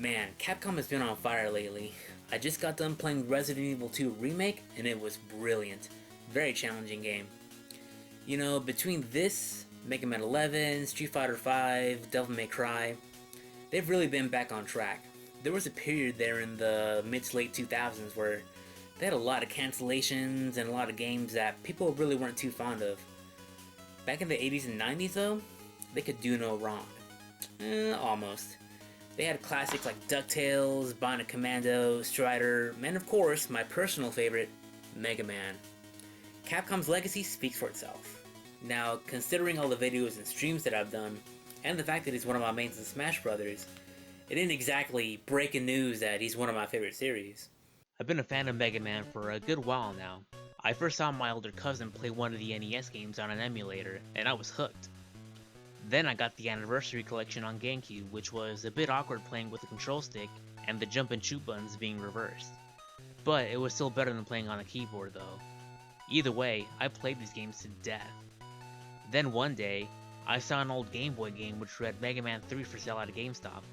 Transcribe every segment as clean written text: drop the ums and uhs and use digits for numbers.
Man, Capcom has been on fire lately. I just got done playing Resident Evil 2 Remake and it was brilliant. Very challenging game. You know, between this, Mega Man 11, Street Fighter 5, Devil May Cry, they've really been back on track. There was a period there in the mid to late 2000s where they had a lot of cancellations and a lot of games that people really weren't too fond of. Back in the 80s and 90s though, they could do no wrong. Almost. They had classics like DuckTales, Bionic Commando, Strider, and of course, my personal favorite, Mega Man. Capcom's legacy speaks for itself. Now, considering all the videos and streams that I've done, and the fact that he's one of my mains in Smash Brothers, it ain't exactly breaking news that he's one of my favorite series. I've been a fan of Mega Man for a good while now. I first saw my older cousin play one of the NES games on an emulator, and I was hooked. Then I got the Anniversary Collection on GameCube, which was a bit awkward playing with the control stick and the jump and shoot buttons being reversed. But it was still better than playing on a keyboard though. Either way, I played these games to death. Then one day, I saw an old Game Boy game which read Mega Man 3 for sale at a GameStop,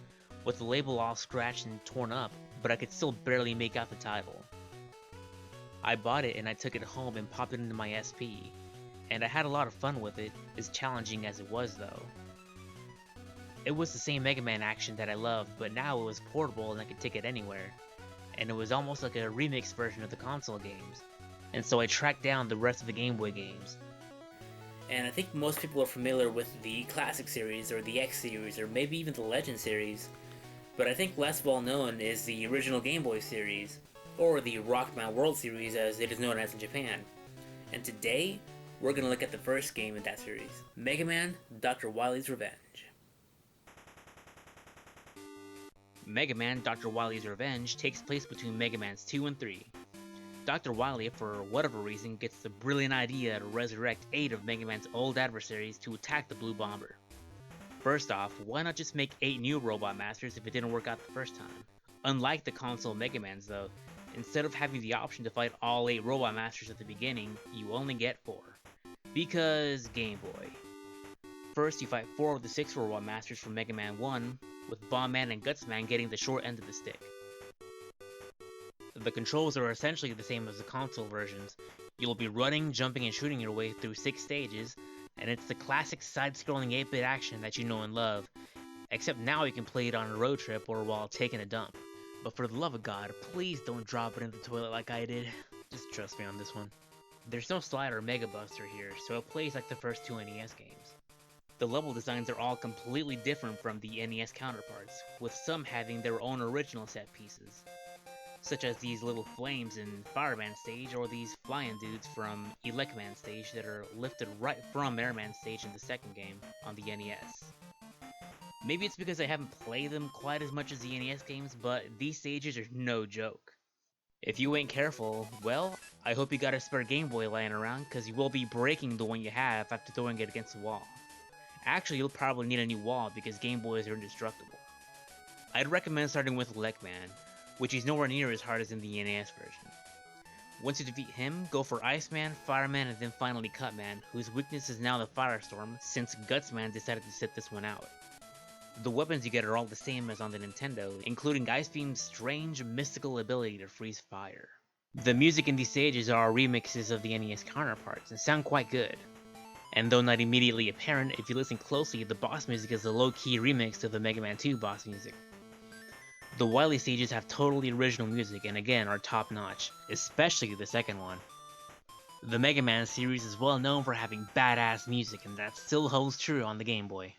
with the label all scratched and torn up, but I could still barely make out the title. I bought it and I took it home and popped it into my SP, and I had a lot of fun with it, as challenging as it was though. It was the same Mega Man action that I loved, but now it was portable and I could take it anywhere, and it was almost like a remix version of the console games, and so I tracked down the rest of the Game Boy games. And I think most people are familiar with the Classic series, or the X series, or maybe even the Legend series, but I think less well known is the original Game Boy series, or the Rockman World series as it is known as in Japan. And today, we're going to look at the first game in that series, Mega Man Dr. Wily's Revenge. Mega Man Dr. Wily's Revenge takes place between Mega Mans 2 and 3. Dr. Wily, for whatever reason, gets the brilliant idea to resurrect 8 of Mega Man's old adversaries to attack the Blue Bomber. First off, why not just make 8 new Robot Masters if it didn't work out the first time? Unlike the console Mega Mans though, instead of having the option to fight all 8 Robot Masters at the beginning, you only get 4. Because Game Boy. First, you fight 4 of the 6 Robot Masters from Mega Man 1, with Bomb Man and Guts Man getting the short end of the stick. The controls are essentially the same as the console versions. You'll be running, jumping, and shooting your way through 6 stages, and it's the classic side-scrolling 8-bit action that you know and love, except now you can play it on a road trip or while taking a dump. But for the love of God, please don't drop it in the toilet like I did. Just trust me on this one. There's no Slide or Mega Buster here, so it plays like the first 2 NES games. The level designs are all completely different from the NES counterparts, with some having their own original set pieces, such as these little flames in Fireman stage or these flying dudes from Elecman stage that are lifted right from Airman stage in the second game on the NES. Maybe it's because I haven't played them quite as much as the NES games, but these stages are no joke. If you ain't careful, well, I hope you got a spare Game Boy lying around, cause you will be breaking the one you have after throwing it against the wall. Actually, you'll probably need a new wall because Game Boys are indestructible. I'd recommend starting with Elecman, which is nowhere near as hard as in the NES version. Once you defeat him, go for Iceman, Fireman, and then finally Cutman, whose weakness is now the Firestorm since Gutsman decided to sit this one out. The weapons you get are all the same as on the Nintendo, including Ice Beam's strange, mystical ability to freeze fire. The music in these stages are remixes of the NES counterparts, and sound quite good. And though not immediately apparent, if you listen closely, the boss music is a low-key remix of the Mega Man 2 boss music. The Wily stages have totally original music and again are top-notch, especially the second one. The Mega Man series is well known for having badass music, and that still holds true on the Game Boy.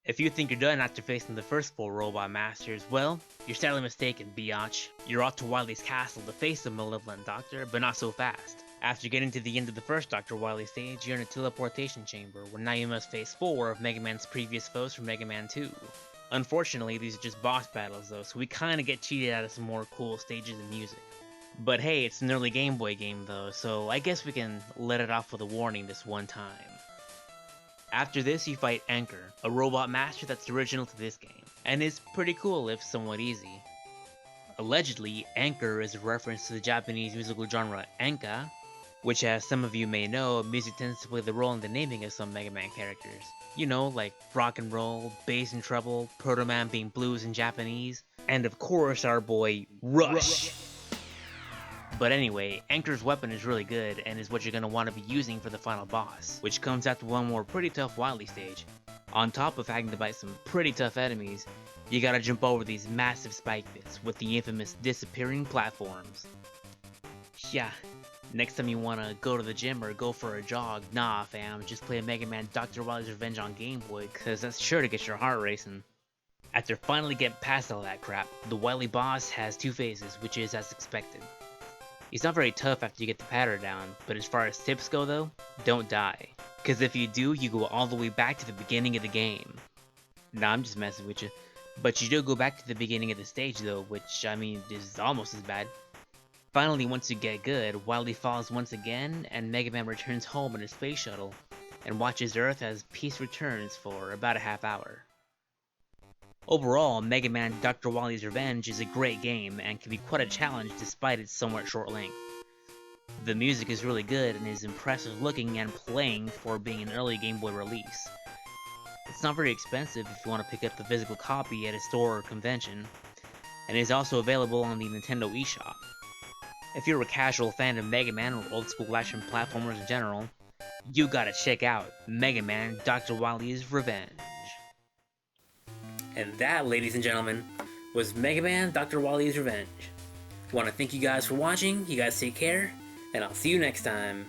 If you think you're done after facing the first 4 Robot Masters, well, you're sadly mistaken, biatch. You're off to Wily's castle to face the Malevolent Doctor, but not so fast. After getting to the end of the first Dr. Wily stage, you're in a teleportation chamber, where now you must face 4 of Mega Man's previous foes from Mega Man 2. Unfortunately, these are just boss battles though, so we kinda get cheated out of some more cool stages and music. But hey, it's an early Game Boy game though, so I guess we can let it off with a warning this one time. After this, you fight Anchor, a robot master that's original to this game, and is pretty cool if somewhat easy. Allegedly, Anchor is a reference to the Japanese musical genre enka, which as some of you may know, music tends to play the role in the naming of some Mega Man characters. You know, like rock and roll, bass and treble, Proto Man being blues in Japanese, and of course our boy Rush. But anyway, Anchor's weapon is really good and is what you're going to want to be using for the final boss, which comes after one more pretty tough Wily stage. On top of having to fight some pretty tough enemies, you gotta jump over these massive spike pits with the infamous disappearing platforms. Yeah, next time you wanna go to the gym or go for a jog, nah fam, just play Mega Man Dr. Wily's Revenge on Game Boy, cause that's sure to get your heart racing. After finally getting past all that crap, the Wily boss has two phases, which is as expected. He's not very tough after you get the pattern down, but as far as tips go though, don't die. Cause if you do, you go all the way back to the beginning of the game. Nah, I'm just messing with you. But you do go back to the beginning of the stage though, which, I mean, is almost as bad. Finally, once you get good, Wily falls once again, and Mega Man returns home in his space shuttle, and watches Earth as peace returns for about a half hour. Overall, Mega Man Dr. Wily's Revenge is a great game, and can be quite a challenge despite its somewhat short length. The music is really good and is impressive looking and playing for being an early Game Boy release. It's not very expensive if you want to pick up the physical copy at a store or convention, and is also available on the Nintendo eShop. If you're a casual fan of Mega Man or old school action platformers in general, you gotta check out Mega Man Dr. Wily's Revenge. And that, ladies and gentlemen, was Mega Man Dr. Wily's Revenge. Want to thank you guys for watching, you guys take care, and I'll see you next time.